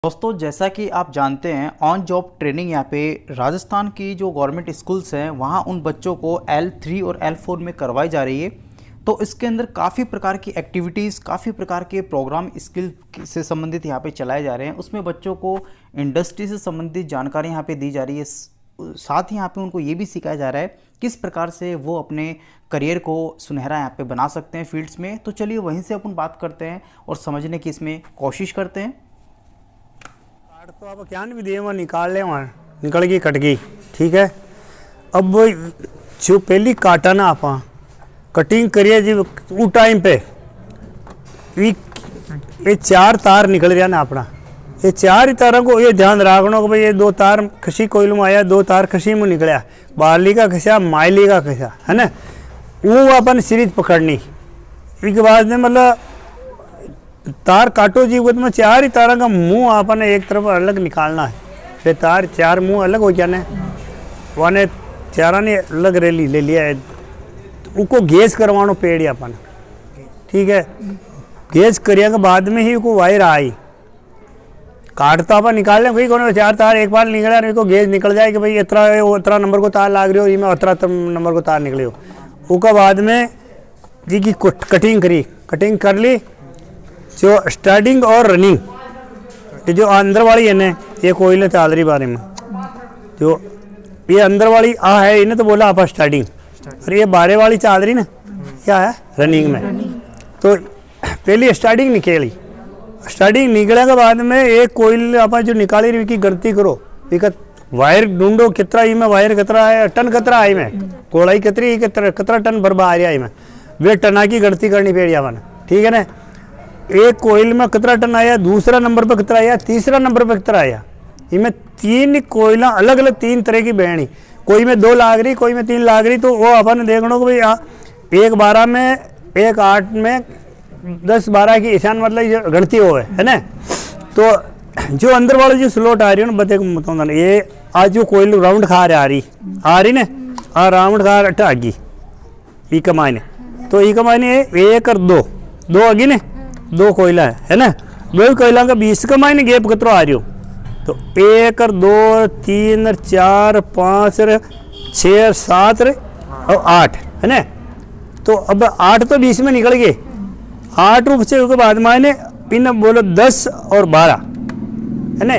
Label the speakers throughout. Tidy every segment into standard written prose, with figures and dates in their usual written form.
Speaker 1: दोस्तों, जैसा कि आप जानते हैं ऑन जॉब ट्रेनिंग यहाँ पे राजस्थान की जो गवर्नमेंट स्कूल्स हैं वहाँ उन बच्चों को L3 और L4 में करवाई जा रही है। तो इसके अंदर काफ़ी प्रकार की एक्टिविटीज़, काफ़ी प्रकार के प्रोग्राम स्किल से संबंधित यहाँ पे चलाए जा रहे हैं। उसमें बच्चों को इंडस्ट्री से संबंधित जानकारी यहाँ पे दी जा रही है। साथ ही यहाँ पे उनको ये भी सिखाया जा रहा है किस प्रकार से वो अपने करियर को सुनहरा यहाँ पे बना सकते हैं फील्ड्स में। तो चलिए वहीं से अपन बात करते हैं और समझने की इसमें कोशिश करते हैं।
Speaker 2: तो आप क्या भी दे वहाँ निकाल ले, वहाँ निकल गई कट गई, ठीक है। अब जो पहली काटा ना आप कटिंग करिए जी वो टाइम पे ये 4 तार निकल रहा ना अपना, ये 4 ही तारों को ये ध्यान रखना कि भाई ये 2 तार खसी कोयल में आया, 2 तार खसी में निकलिया, बारली का खसा माइली का खसा है ना, वो अपन सीरीज पकड़नी। इसके बाद में मतलब तार काटो जी वो में 4 ही तारों का मुंह आपने एक तरफ अलग निकालना है। फिर तार 4 मुंह अलग हो जाने, वाने 4 ने अलग रेली ले लिया है। उसको गेज करवानो पेड़ अपन, ठीक है। गेज करिए के बाद में ही को वायर आई काटता अपन निकाल लें, भाई कौन 4 तार एक बार निकला, नहीं को गेज निकल जाए कि भाई इतना नंबर को तार लाग रही हो, ये में उतना नंबर को तार निकले हो। उसके बाद में जी की कटिंग करी, कटिंग कर ली। जो स्टार्टिंग और रनिंग ये जो अंदर वाली है ना, ये कोयले चाल रही बारे में, जो ये अंदर वाली है इन्हें तो बोला आप स्टार्टिंग, और ये बारे वाली चाल रही ना क्या है रनिंग में। तो पहली स्टार्टिंग निकली, स्टार्टिंग निकलने के बाद में एक कोयल आप जो निकाली रही की गणती करो, विकत वायर ढूंढो कितना ही में वायर कितना है, टन कितना आई में, गोलाई कितनी कितना टन बर्बा आ रहा है में, वे टना की गणती करनी पड़ी अपन, ठीक है ना। एक कोयल में कितना टन आया, दूसरा नंबर पर कितना आया, तीसरा नंबर पर कितना आया। इनमें 3 कोयला अलग अलग 3 तरह की बहनी, कोई में 2 लाग रही, कोई में 3 लाग रही। तो वो अपन देखना कि भाई एक 12 में, एक 8 में, 10-12 की ईशान मतलब गणती हो है ना। तो जो अंदर वाले जो स्लोट आ रही है ना बते को, ये आज जो कोयल राउंड खा रही ना, राउंड खा अट्ठागी ई कमाने, तो ई कमाने 1 और 2 आगे ने 2 कोयला है ना, 2 कोयला का 20 का मायने गैप कितना आ रही हो। तो 1 और 2 3 और 4 5 और 6 और 7 और 8 है ना। तो अब 8 तो 20 में निकल गए, 8 रूप से उसके बाद मायने इन बोलो 10 और 12 है ना,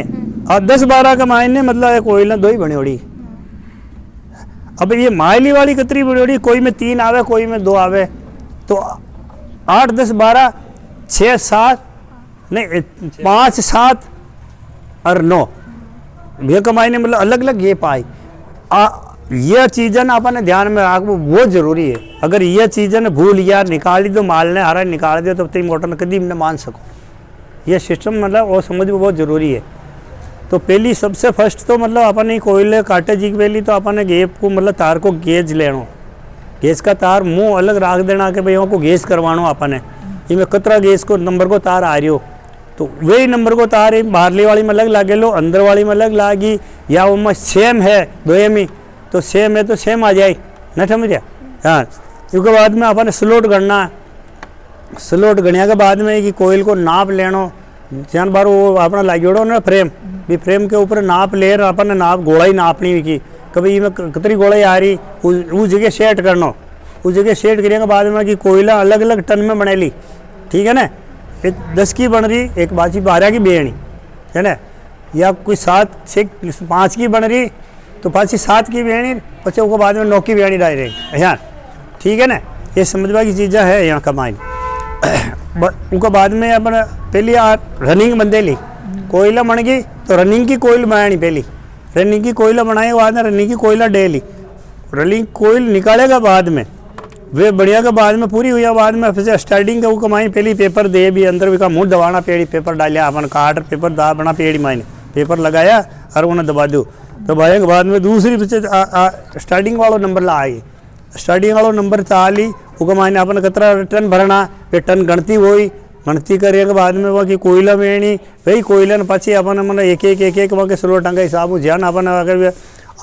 Speaker 2: और 10-12 का मायने मतलब कोयला 2 ही बनी उड़ी। अब ये माइली वाली कतरी बनी उड़ी, कोई में 3 आवे, कोई में 2 आवे। तो 8 10 12 6 7 नहीं 5 7 और 9 भैया कमाई ने मतलब अलग अलग ये पाई। यह चीज़ें ना अपन ध्यान में रखना बहुत जरूरी है। अगर यह चीज़ें भूल या निकाल दी तो माल ने हरा निकाल दिया तो तुम मोटर कभी न मान सको। यह सिस्टम मतलब वो समझ में बहुत ज़रूरी है। तो पहली सबसे फर्स्ट तो मतलब अपन कोयले काटे जी पहली तो अपन गेप को मतलब तार को गेज लेना, गेज का तार मुँह अलग रख देना कि भाई को गेज करवाना अपन है। इनमें कतरा गेज को नंबर को तार आ रही हो, तो वही नंबर को तार बाहरली वाली में अलग लागे लो, अंदर वाली में अलग लागी, या वो में सेम है दोनों में, तो सेम है तो सेम आ जाए न समझ। हाँ, उसके बाद में अपन स्लोट गणना, स्लोट गणिया के बाद में कि कोयल को नाप लेना, जान बार वो अपना लागेड़ो ना फ्रेम, भी फ्रेम के ऊपर नाप ले रहा अपन नाप गोलाई नापनी की, कभी इनमें कितनी गोलाई आ रही उस जगह सेट करना। उस जगह सेट करने के बाद में कि कोयला अलग अलग टन में बने ली, ठीक है ना। एक 10 की बन रही, एक बाची 12 की बेहनी है ना, या कोई 7 6 5 की बन रही तो पाँच 7 की बेहनी, पचे उसके बाद में 9 की बेहनी डाल रही यहाँ, ठीक है ना। ये समझवा की चीज़ें है यहाँ कमाई। उसके बाद में अपन पहली रनिंग बंदे ली, कोयला बन गई तो रनिंग की कोयल बनानी, पहली रनिंग की कोयला बनाने के बाद में रनिंग की कोयला डे ली, रनिंग कोयल निकालेगा बाद में वे बढ़िया के बाद में पूरी हुई बाद में फिर स्टार्टिंग का वो कमाई पहली पेपर दे भी अंदर भी का मुँह दबाना पेड़ी, पेपर डालिया अपन काट पेपर दा बना पेड़ी मायने पेपर लगाया और उन्हें दबा दो, दबाने के बाद में दूसरी स्टार्टिंग वाला नंबर ला आई, स्टार्टिंग वाला नंबर चा ली, वो मायने अपन कितना टन भरना, फिर टन गणती हुई, गणती करने के बाद में वहाँ की कोयला मेणी वही कोयला ने पची अपन मतलब एक वहाँ के स्लो टंगा हिसाब ध्यान अपन अगर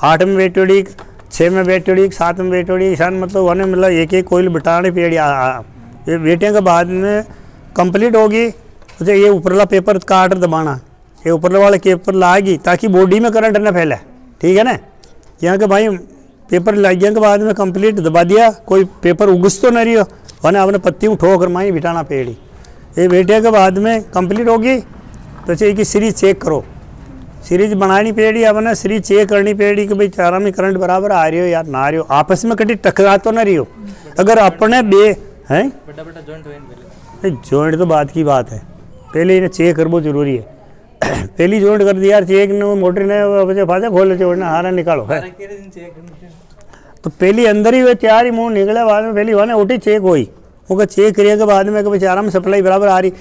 Speaker 2: 8 में बैठी 6 में बैठी 7 में बैठी ईशान मतलब वहाँ मतलब एक कोयल बिठाने पेड़ी ये बैठने के बाद में कंप्लीट होगी, तो ये ऊपरला पेपर काट दबाना, ये ऊपर वाले के ऊपर लाएगी ताकि बॉडी में करंट ना फैले, ठीक है ना। यहाँ के भाई पेपर लगने के बाद में कंप्लीट दबा दिया, कोई पेपर उगस तो नहीं रही हो, वरना आपने पत्ती उठो कर माई बिठाना पेड़ी। ये बैठे के बाद में कंप्लीट होगी तो चाहिए कि सीरीज चेक करो, सीरीज बनानी पेड़ी, अपना सीरीज चेक करनी पेड़ी कि भाई चारा में करंट बराबर आ रही हो या ना आ रही हो, आपस में कभी टकरा तो ना रही हो। अगर अपने बे हैं जॉइंट तो बात की बात है, पहले इन्हें चेक करना जरूरी है। पहली जॉइंट कर दिया यार चेक ने मोटर ने फाजा खोल जोड़ना हारा निकालो है, तो पहली अंदर ही वे चार ही मुँह निकले, बाद में पहली वाने उठी चेक हुई, वो चेक करिए के बाद में कि चारा में सप्लाई बराबर आ रही,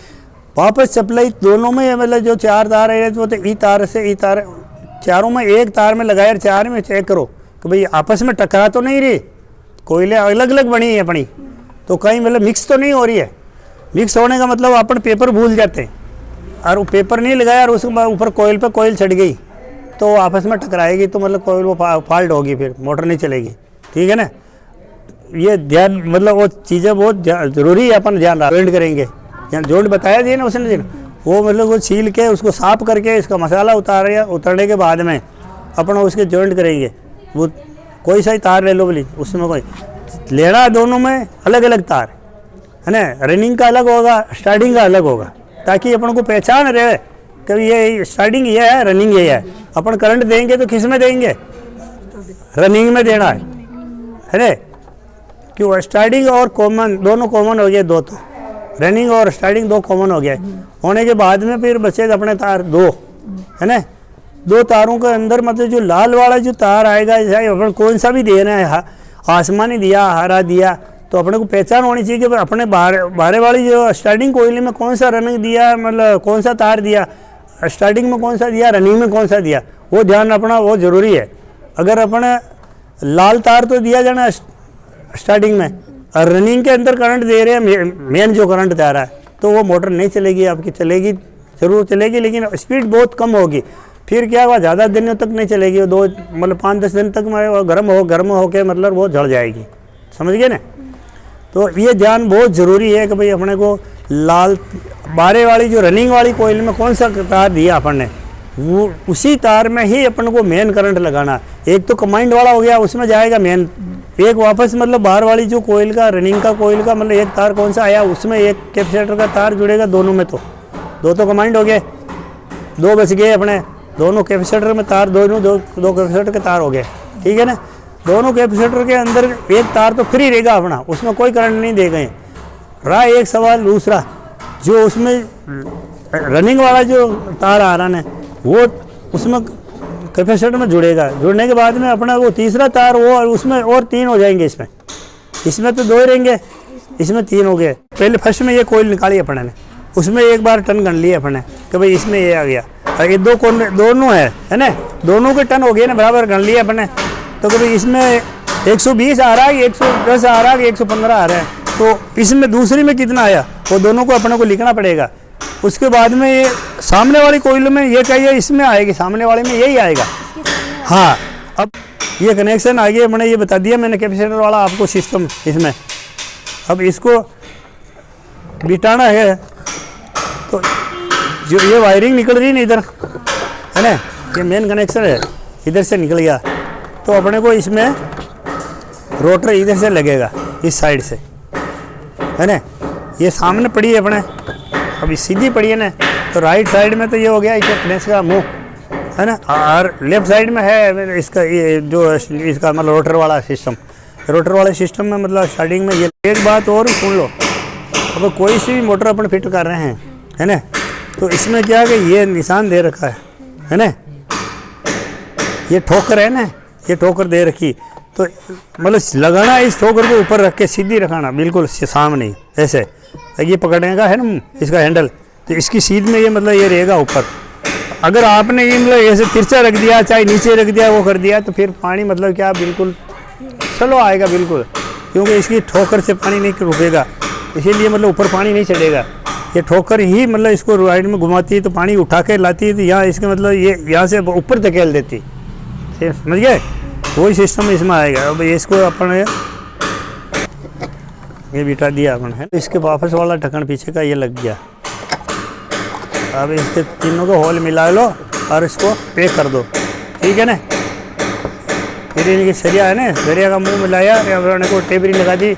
Speaker 2: वापस सप्लाई दोनों में मतलब जो चार तार है वो तो ई तार से ई तार चारों में एक तार में लगाए, चार में चेक करो कि भाई आपस में टकरा तो नहीं रही, कोयले अलग अलग बनी है अपनी, तो कहीं मतलब मिक्स तो नहीं हो रही है। मिक्स होने का मतलब अपन पेपर भूल जाते हैं, और वो पेपर नहीं लगाया और उसके ऊपर कोयल पे कोयल चढ़ गई तो आपस में टकराएगी, तो मतलब कोयल वो फॉल्ट होगी, फिर मोटर नहीं चलेगी, ठीक है ना। ये ध्यान मतलब वो चीज़ें बहुत ज़रूरी है, अपन ध्यान जॉइंट करेंगे, यहाँ जॉइंट बताया जी ना उसने दिन, वो मतलब वो छील के उसको साफ करके इसका मसाला उतारने के बाद में अपन उसके जॉइंट करेंगे। वो कोई सा ही तार ले लो बोली, उसमें कोई लेना दोनों में अलग अलग तार है ना, रनिंग का अलग होगा, स्टार्टिंग का अलग होगा, ताकि अपन को पहचान रहे कि ये स्टार्टिंग ये है, रनिंग ये है। अपन करंट देंगे तो किस में देंगे, रनिंग में देना है ना, क्यों स्टार्टिंग और कॉमन दोनों कॉमन हो गए, दो तो रनिंग और स्टार्टिंग दो कॉमन हो गया, होने के बाद में फिर बचे अपने तार दो है ना। दो तारों के अंदर मतलब जो लाल वाला जो तार आएगा, चाहे अपन कौन सा भी देना है, आसमानी दिया हरा दिया, तो अपने को पहचान होनी चाहिए कि अपने बाहर वाली जो स्टार्टिंग कोयले में कौन सा रनिंग दिया, मतलब कौन सा तार दिया, स्टार्टिंग में कौन सा दिया, रनिंग में कौन सा दिया, वो ध्यान रखना वो ज़रूरी है। अगर अपने लाल तार तो दिया जाना स्टार्टिंग में और रनिंग के अंदर करंट दे रहे हैं, मेन जो करंट जा रहा है, तो वो मोटर नहीं चलेगी, आपकी चलेगी जरूर चलेगी लेकिन स्पीड बहुत कम होगी, फिर क्या हुआ ज़्यादा दिनों तक नहीं चलेगी, वो दो मतलब 5-10 दिन तक गर्म हो के मतलब वो जल जाएगी, समझ गए ना। तो ये ध्यान बहुत ज़रूरी है कि भाई अपने को लाल बारे वाली जो रनिंग वाली कोयल में कौन सा तार दिया अपन ने, वो उसी तार में ही अपन को मेन करंट लगाना। एक तो कमांड वाला हो गया, उसमें जाएगा मेन, एक वापस मतलब बाहर वाली जो कोयल का रनिंग का कोयल का मतलब एक तार कौन सा आया, उसमें एक कैपेसिटर का तार जुड़ेगा दोनों में, तो दो कमांड हो गए, दो बच गए अपने, दोनों कैपेसिटर में तार दो कैपेसिटर के तार हो गए, ठीक है ना। दोनों कैपेसिटर के अंदर एक तार तो फ्री रहेगा अपना, उसमें कोई करंट नहीं दे गए। रहा एक सवाल दूसरा, जो उसमें रनिंग वाला जो तार आ रहा है वो उसमें कैपेसिटर में जुड़ेगा, जुड़ने के बाद में अपना वो तीसरा तार वो उसमें और 3 हो जाएंगे, इसमें तो 2 ही रहेंगे, इसमें 3 हो गए। पहले फर्स्ट में ये कोयल निकाली अपने ने, उसमें एक बार टन गन लिए अपने कि भाई इसमें ये आ गया, और ये दोनों है ना, दोनों के टन हो गए ना, बराबर गन लिए अपने, तो कभी इसमें 120 आ रहा है, 110 आ रहा है, 115 आ रहा है, तो इसमें दूसरी में कितना आया वो दोनों को अपने को लिखना पड़ेगा। उसके बाद में ये सामने वाली कोयल में ये चाहिए, इसमें आएगी, सामने वाले में यही आएगा। हाँ, अब ये कनेक्शन आगे मैंने ये बता दिया मैंने कैपेसिटर वाला आपको सिस्टम इसमें। अब इसको बिठाना है तो जो ये वायरिंग निकल रही है ना इधर है ना, ये मेन कनेक्शन है, इधर से निकल गया, तो अपने को इसमें रोटर इधर से लगेगा, इस साइड से है ना। ये सामने पड़ी है अपने, अभी सीधी पड़ी है ना, तो राइट साइड में तो ये हो गया इसका कनेक्शन का मुंह है ना, और लेफ्ट साइड में है इसका ये जो इसका मतलब रोटर वाला सिस्टम। रोटर वाले सिस्टम में मतलब स्टार्टिंग में ये एक बात और सुन लो, अब कोई सी भी मोटर अपन फिट कर रहे हैं है ना, तो इसमें क्या है कि ये निशान दे रखा है ना, ये ठोकर है ना, ये ठोकर दे रखी, तो मतलब लगाना इस ठोकर को ऊपर रख के सीधी रखाना बिल्कुल सामने ऐसे, ये पकड़ने का है ना इसका हैंडल, तो इसकी सीध में ये मतलब ये रहेगा ऊपर। अगर आपने ये मतलब ऐसे तिरछा रख दिया, चाहे नीचे रख दिया, वो कर दिया, तो फिर पानी मतलब क्या बिल्कुल स्लो आएगा बिल्कुल, क्योंकि इसकी ठोकर से पानी नहीं रुकेगा, इसीलिए मतलब ऊपर पानी नहीं चढ़ेगा। ये ठोकर ही मतलब इसको राइड में घुमाती है तो पानी उठा के लाती है, तो यहाँ इसके मतलब ये यहाँ से ऊपर धकेल देती, समझ गए, वही सिस्टम इसमें आएगा। अब इसको अपन ये बिठा दिया अपन है, इसके वापस वाला ढक्कन पीछे का ये लग गया, अब इसके तीनों को होल मिला लो और इसको पैक कर दो, ठीक है ना। फिर इनकी सरिया है ना, सरिया का मुंह मिलाया, अपने को टेबरी लगा दी,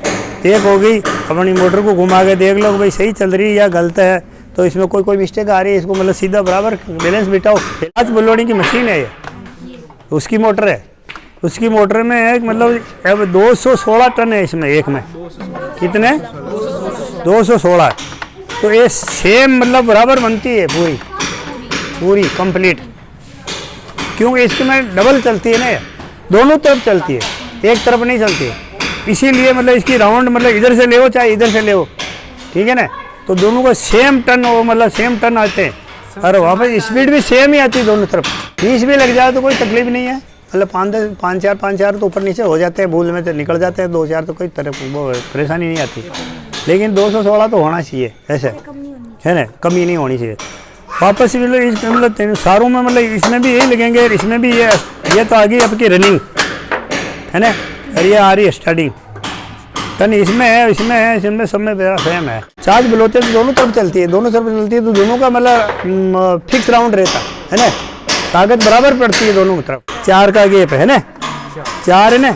Speaker 2: एक हो गई। अपनी मोटर को घुमा के देख लो भाई सही चल रही है या गलत है, तो इसमें कोई मिस्टेक आ रही है, इसको मतलब सीधा बराबर बैलेंस बिठाओ। 5 बुलोडिंग की मशीन है ये, उसकी मोटर है, उसकी मोटर में है मतलब अब 216 टन है इसमें, एक में कितने 216। तो ये सेम मतलब बराबर बनती है पूरी कंप्लीट, क्योंकि इसमें डबल चलती है ना, दोनों तरफ चलती है, एक तरफ नहीं चलती है। इसीलिए मतलब इसकी राउंड मतलब इधर से ले चाहे इधर से ले, ठीक है ना। तो दोनों का सेम टन हो, मतलब सेम टन आते हैं और वापस स्पीड भी सेम ही आती है दोनों तरफ। 20 भी लग जाए तो कोई तकलीफ नहीं है, मतलब 5-4 तो ऊपर नीचे हो जाते हैं, भूल में तो निकल जाते हैं, 2-4 तो कोई तरफ वो परेशानी नहीं आती। लेकिन 216 तो होना चाहिए, ऐसे है ना, कमी नहीं होनी चाहिए। वापस मतलब सारों में मतलब इसमें भी यही लगेंगे, इसमें भी ये तो आ गई आपकी रनिंग है ना, और ये आ रही है स्टार्टिंग टन, इसमें है, इसमें सब में सेम है। चार्ज बिलोते तो दोनों तरफ चलती है, दोनों तरफ चलती है, तो दोनों का मतलब फिक्स राउंड रहता है ना, ताकत बराबर पड़ती है दोनों की तरफ। 4 का गेप है ना, 4 है ना,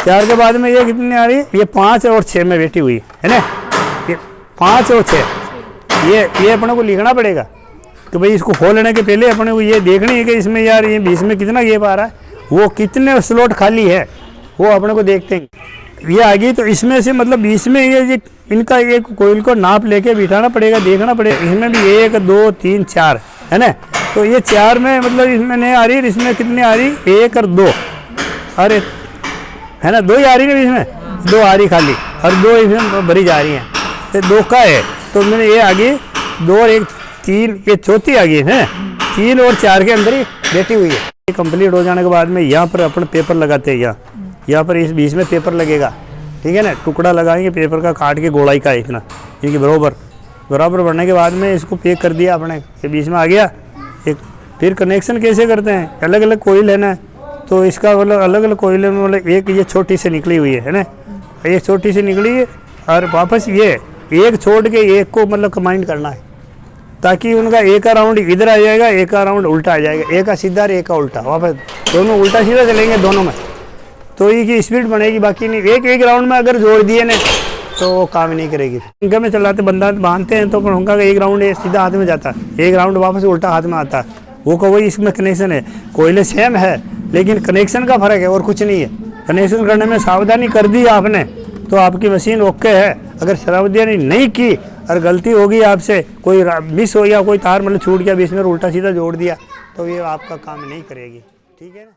Speaker 2: 4 के बाद में ये कितनी आ रही है, ये 5 और 6 में बैठी हुई है ना, ये 5 और 6, ये अपने को लिखना पड़ेगा कि भाई इसको खोलने के पहले अपने को ये देखनी है कि इसमें यार ये बीच में कितना गेप आ रहा है, वो कितने स्लॉट खाली है वो अपने को देखते हैं। ये आ गई तो इसमें से मतलब बीच में ये इनका एक कोयल को नाप लेके बिठाना पड़ेगा, देखना पड़ेगा। इसमें भी 1 2 3 4 है ना, तो ये 4 में मतलब इसमें नहीं आ रही, इसमें कितनी आ रही 1 और 2, अरे है ना 2 ही आ रही है, इसमें 2 आ रही खाली और 2 इसमें भरी जा रही हैं, तो 2 का है। तो मैंने ये आ गई 2 और 1 3, ये चौथी आ गई है, 3 और 4 के अंदर ही बैठी हुई है। ये कंप्लीट हो जाने के बाद में यहाँ पर अपन पेपर लगाते हैं, यहाँ पर इस बीच में पेपर लगेगा, ठीक है ना, टुकड़ा लगाएंगे पेपर का काट के गोलाई का इतना, क्योंकि बराबर बढ़ने के बाद में इसको पैक कर दिया अपने, ये बीच में आ गया एक। फिर कनेक्शन कैसे करते हैं, अलग अलग कोयल है ना, तो इसका मतलब अलग अलग कोयल में मतलब एक ये छोटी से निकली हुई है ना, एक छोटी सी निकली है और वापस ये एक छोड़ के एक को मतलब कंबाइन करना है, ताकि उनका एक का राउंड इधर आ जाएगा, एक का राउंड उल्टा आ जाएगा, एक का सीधा और एक का उल्टा, वापस दोनों उल्टा सीधा चलेंगे दोनों में, तो ये की स्पीड बनेगी। बाकी नहीं, एक राउंड में अगर जोड़ दिए ना तो वो काम नहीं करेगी। पंखा में चलाते बंदा बांधते हैं तो पंखा का एक राउंड सीधा हाथ में जाता है, एक राउंड वापस उल्टा हाथ में आता है, वो का वही इसमें कनेक्शन है। कोयले सेम है लेकिन कनेक्शन का फर्क है और कुछ नहीं है। कनेक्शन करने में सावधानी कर दी आपने तो आपकी मशीन ओके है। अगर सावधानी नहीं की और गलती होगी आपसे, कोई मिस हो या कोई तार मतलब छूट गया बीच में उल्टा सीधा जोड़ दिया, तो ये आपका काम नहीं करेगी, ठीक है ना।